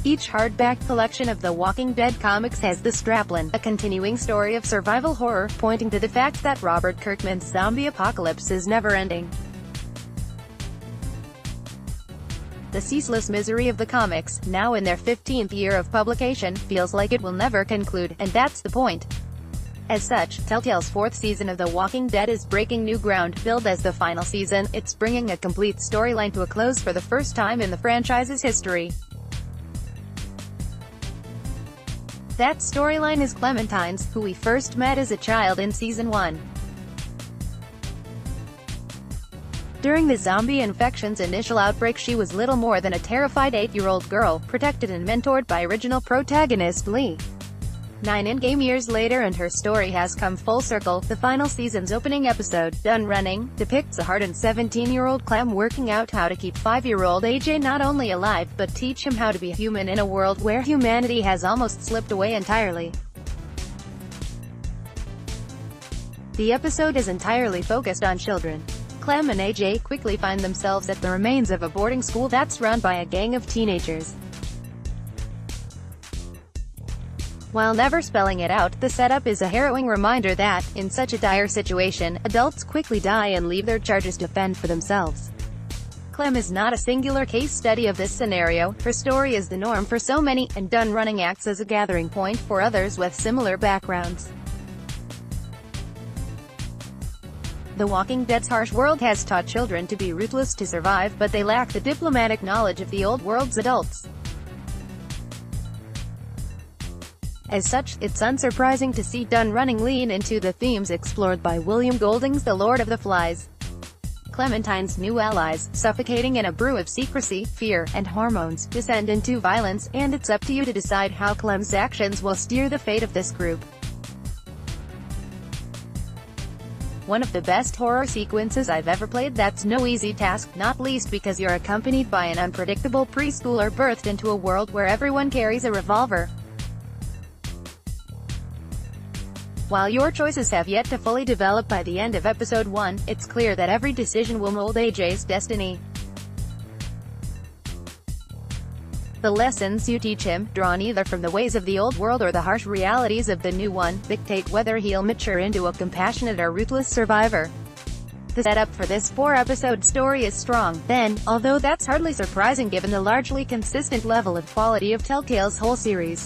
Each hardback collection of The Walking Dead comics has the strapline, a continuing story of survival horror, pointing to the fact that Robert Kirkman's zombie apocalypse is never-ending. The ceaseless misery of the comics, now in their 15th year of publication, feels like it will never conclude, and that's the point. As such, Telltale's fourth season of The Walking Dead is breaking new ground. Billed as the final season, it's bringing a complete storyline to a close for the first time in the franchise's history. That storyline is Clementine's, who we first met as a child in Season 1. During the zombie infection's initial outbreak, she was little more than a terrified 8-year-old girl, protected and mentored by original protagonist Lee. 9 in-game years later, and her story has come full circle. The final season's opening episode, Done Running, depicts a hardened 17-year-old Clem working out how to keep 5-year-old AJ not only alive, but teach him how to be human in a world where humanity has almost slipped away entirely. The episode is entirely focused on children. Clem and AJ quickly find themselves at the remains of a boarding school that's run by a gang of teenagers. While never spelling it out, the setup is a harrowing reminder that, in such a dire situation, adults quickly die and leave their charges to fend for themselves. Clem is not a singular case study of this scenario. Her story is the norm for so many, and Done Running acts as a gathering point for others with similar backgrounds. The Walking Dead's harsh world has taught children to be ruthless to survive, but they lack the diplomatic knowledge of the old world's adults. As such, it's unsurprising to see Done Running lean into the themes explored by William Golding's The Lord of the Flies. Clementine's new allies, suffocating in a brew of secrecy, fear, and hormones, descend into violence, and it's up to you to decide how Clem's actions will steer the fate of this group. One of the best horror sequences I've ever played. That's no easy task, not least because you're accompanied by an unpredictable preschooler birthed into a world where everyone carries a revolver. While your choices have yet to fully develop by the end of Episode 1, it's clear that every decision will mold AJ's destiny. The lessons you teach him, drawn either from the ways of the old world or the harsh realities of the new one, dictate whether he'll mature into a compassionate or ruthless survivor. The setup for this 4-episode story is strong, then, although that's hardly surprising given the largely consistent level of quality of Telltale's whole series.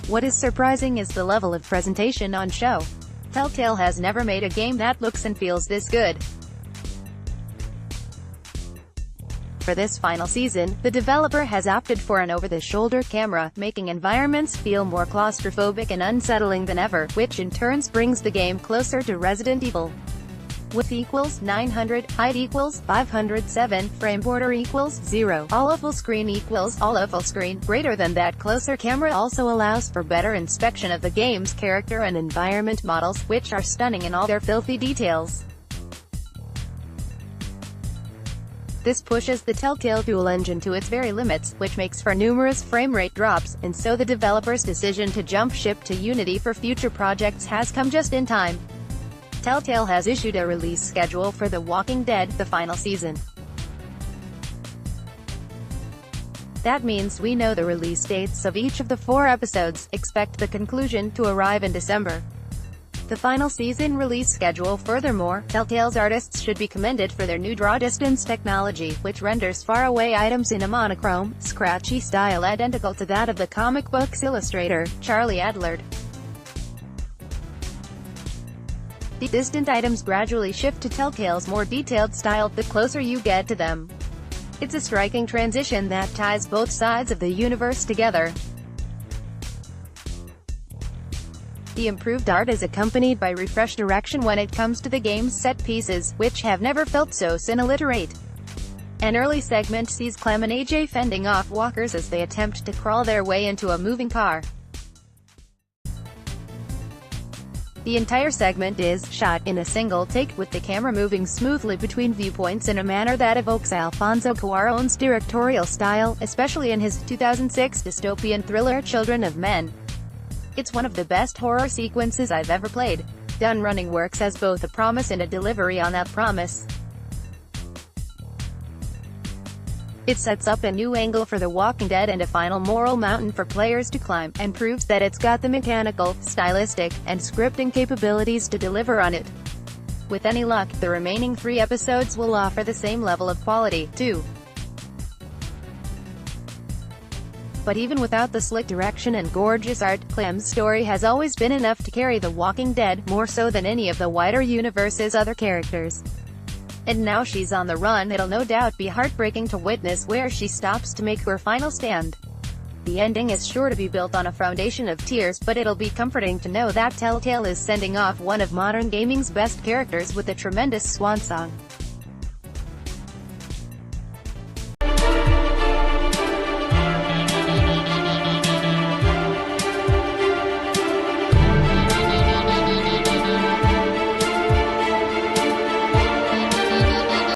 What is surprising is the level of presentation on show. Telltale has never made a game that looks and feels this good. For this final season, the developer has opted for an over-the-shoulder camera, making environments feel more claustrophobic and unsettling than ever, which in turn brings the game closer to Resident Evil. Width equals 900, height equals 507, frame border equals 0, all of full screen equals all of full screen. Greater than that, closer camera also allows for better inspection of the game's character and environment models, which are stunning in all their filthy details. This pushes the Telltale dual engine to its very limits, which makes for numerous frame rate drops, and so the developer's decision to jump ship to Unity for future projects has come just in time. Telltale has issued a release schedule for The Walking Dead, the final season. That means we know the release dates of each of the 4 episodes. Expect the conclusion to arrive in December. The final season release schedule. Furthermore, Telltale's artists should be commended for their new draw distance technology, which renders faraway items in a monochrome, scratchy style identical to that of the comic book's illustrator, Charlie Adlard. The distant items gradually shift to Telltale's more detailed style, the closer you get to them. It's a striking transition that ties both sides of the universe together. The improved art is accompanied by refreshed direction when it comes to the game's set pieces, which have never felt so cine-literate. An early segment sees Clem and AJ fending off walkers as they attempt to crawl their way into a moving car. The entire segment is shot in a single take, with the camera moving smoothly between viewpoints in a manner that evokes Alfonso Cuarón's directorial style, especially in his 2006 dystopian thriller Children of Men. It's one of the best horror sequences I've ever played. Done Running works as both a promise and a delivery on that promise. It sets up a new angle for The Walking Dead and a final moral mountain for players to climb, and proves that it's got the mechanical, stylistic, and scripting capabilities to deliver on it. With any luck, the remaining 3 episodes will offer the same level of quality, too. But even without the slick direction and gorgeous art, Clem's story has always been enough to carry The Walking Dead, more so than any of the wider universe's other characters. And now she's on the run. It'll no doubt be heartbreaking to witness where she stops to make her final stand. The ending is sure to be built on a foundation of tears, but it'll be comforting to know that Telltale is sending off one of modern gaming's best characters with a tremendous swan song.